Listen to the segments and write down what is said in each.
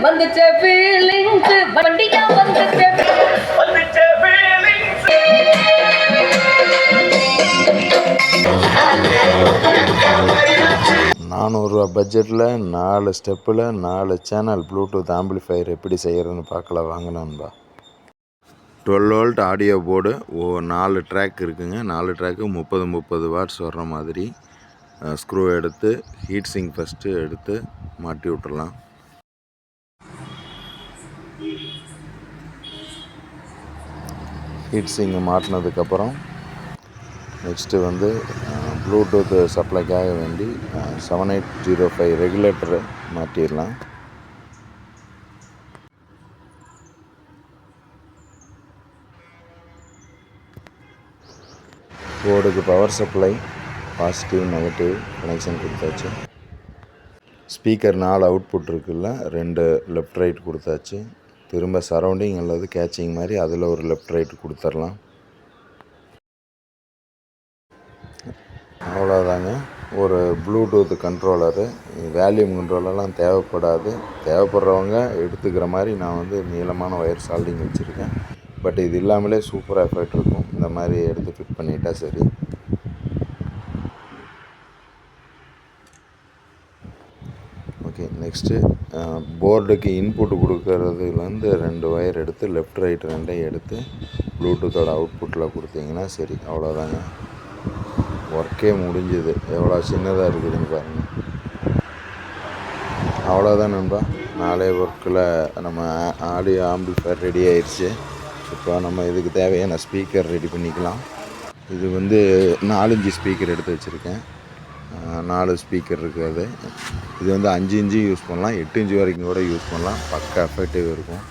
வந்துச்சே feelings வண்டியா வந்துச்சே feelings 400 ரூபா பட்ஜெட்டில் 4 ஸ்டெப்பில் 4 சேனல் ப்ளூடூத் ஆம்பிளிஃபையர் எப்படி செய்கிறதுன்னு பார்க்கலாம் வாங்க நண்பா. 12 வோல்ட் ஆடியோ போர்டு 4 ட்ராக் இருக்குங்க. 4 ட்ராக்கு 30 வாட்ஸ் வர்ற மாதிரி ஸ்க்ரூ எடுத்து ஹீட் சிங்க் ஃபஸ்ட்டு எடுத்து மாட்டி விட்டுறலாம். ஹீட் சிங்க் மாட்டினதுக்கப்புறம் நெக்ஸ்ட்டு வந்து ப்ளூடூத் சப்ளைக்காக வேண்டி 7805 ரெகுலேட்டரை மாட்டிடலாம். போர்டுக்கு power supply positive negative connection கொடுத்தாச்சு. ஸ்பீக்கர் 4 அவுட்புட் இருக்குல்ல, 2 லெஃப்ட் ரைட் கொடுத்தாச்சு. திரும்ப சரௌண்டிங் அல்லது கேச்சிங் மாதிரி அதில் ஒரு லெஃப்ட் ரைட் கொடுத்துடலாம். அவ்வளோதாங்க. ஒரு ப்ளூடூத் கண்ட்ரோலரு, வேல்யூம் கண்ட்ரோலெல்லாம் தேவைப்படாது. தேவைப்படுறவங்க எடுத்துக்கிற மாதிரி நான் வந்து நீளமான ஒயர் சால்டிங் வச்சுருக்கேன். பட் இது இல்லாமலே சூப்பராக எஃபெக்ட் இருக்கும். இந்த மாதிரி எடுத்து ஃபிட் பண்ணிட்டா சரி. ஓகே, நெக்ஸ்ட்டு போர்டுக்கு இன்புட் கொடுக்கறதுலேருந்து 2 ஒயர் எடுத்து லெஃப்ட் ரைட் 2 எடுத்து ப்ளூடூத்தோட அவுட்புட்டில் கொடுத்தீங்கன்னா சரி. அவ்வளோதாங்க, ஒர்க்கே முடிஞ்சுது. எவ்வளோ சின்னதாக இருக்குதுன்னு பாருங்கள். அவ்வளோதான் நண்பா. 4 ஒர்க்கில் நம்ம ஆடியோ ஆம்பிளிஃபையர் ரெடி ஆயிடுச்சு. இப்போ நம்ம இதுக்கு தேவையான ஸ்பீக்கர் ரெடி பண்ணிக்கலாம். இது வந்து 4 இன்ச்சு ஸ்பீக்கர் எடுத்து வச்சுருக்கேன். 4 ஸ்பீக்கர் இருக்குது. இது வந்து 5 இன்ச்சு யூஸ் பண்ணலாம், 8 இன்ச்சு வரைக்கும் கூட யூஸ் பண்ணலாம். பக்கா எஃபெக்டிவ் இருக்கும்.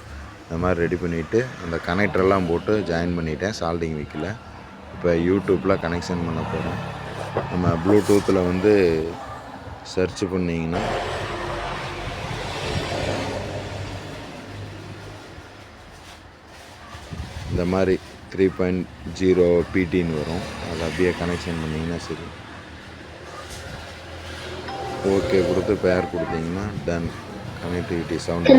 இந்த மாதிரி ரெடி பண்ணிவிட்டு அந்த கனெக்டரெல்லாம் போட்டு ஜாயின் பண்ணிவிட்டேன். சால்டிங் வைக்கல. இப்போ யூடியூப்பில் கனெக்ஷன் பண்ண போகிறேன். நம்ம ப்ளூடூத்தில் வந்து சர்ச் பண்ணிங்கன்னா இந்த மாதிரி 3.0 பிடின்னு வரும். அதை அப்படியே கனெக்ஷன் பண்ணிங்கன்னா சரி. ஓகே கொடுத்து பேர் கொடுத்தீங்கன்னா டன். கனெக்டிவிட்டி சவுண்ட்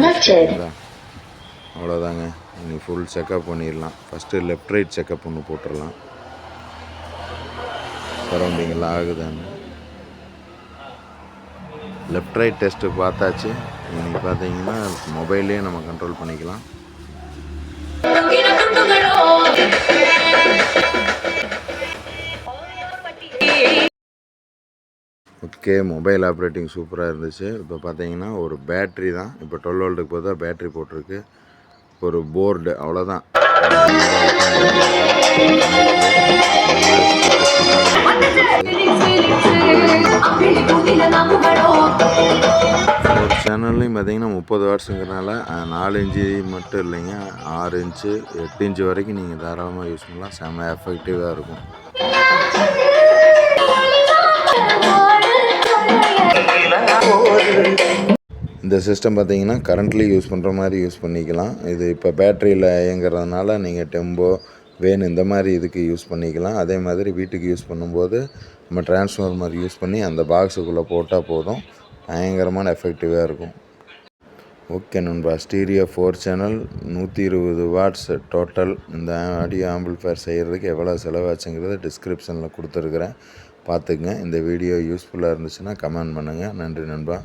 அவ்வளோதாங்க. நீங்கள் ஃபுல் செக்கப் பண்ணிடலாம். ஃபஸ்ட்டு லெஃப்ட் ரைட் செக்கப் ஒன்று போட்டுடலாம், சரௌண்டிங் எல்லாம் ஆகுதான்னு. லெஃப்ட் ரைட் டெஸ்ட்டு பார்த்தாச்சு. நீங்கள் பார்த்தீங்கன்னா மொபைல்லே நம்ம கண்ட்ரோல் பண்ணிக்கலாம். ஓகே, மொபைல் ஆப்ரேட்டிங் சூப்பராக இருந்துச்சு. இப்போ பார்த்தீங்கன்னா ஒரு பேட்ரி தான். இப்போ 12 வோல்ட்டுக்கு போதும் பேட்ரி போட்டிருக்கு. ஒரு போர்டு, அவ்வளோதான். ஒரு சேனல்லையும் பார்த்தீங்கன்னா 30 வாட்ஸுங்கிறனால 4 இன்ச்சு மட்டும் இல்லைங்க, 6 இன்ச்சு 8 இன்ச்சு வரைக்கும் நீங்கள் தாராளமாக யூஸ் பண்ணலாம். செம்ம எஃபெக்டிவாக இருக்கும். இந்த சிஸ்டம் பார்த்தீங்கன்னா கரண்ட்லி யூஸ் பண்ணுற மாதிரி யூஸ் பண்ணிக்கலாம். இது இப்போ பேட்டரியில் இயங்குறதுனால நீங்கள் டெம்போ வேன் இந்த மாதிரி இதுக்கு யூஸ் பண்ணிக்கலாம். அதே மாதிரி வீட்டுக்கு யூஸ் பண்ணும்போது நம்ம டிரான்ஸ்ஃபார்மர் யூஸ் பண்ணி அந்த பாக்ஸுக்குள்ளே போட்டால் போதும். பயங்கரமான எஃபெக்டிவாக இருக்கும். ஓகே நண்பா, ஸ்டீரியோ 4 சேனல் 120 வாட்ஸ் டோட்டல். இந்த ஆடியோ ஆம்பிளிஃபையர் செய்கிறதுக்கு எவ்வளோ செலவாச்சுங்கிறத டிஸ்கிரிப்ஷனில் கொடுத்துருக்குறேன், பார்த்துக்குங்க. இந்த வீடியோ யூஸ்ஃபுல்லாக இருந்துச்சுன்னா கமெண்ட் பண்ணுங்கள். நன்றி நண்பா.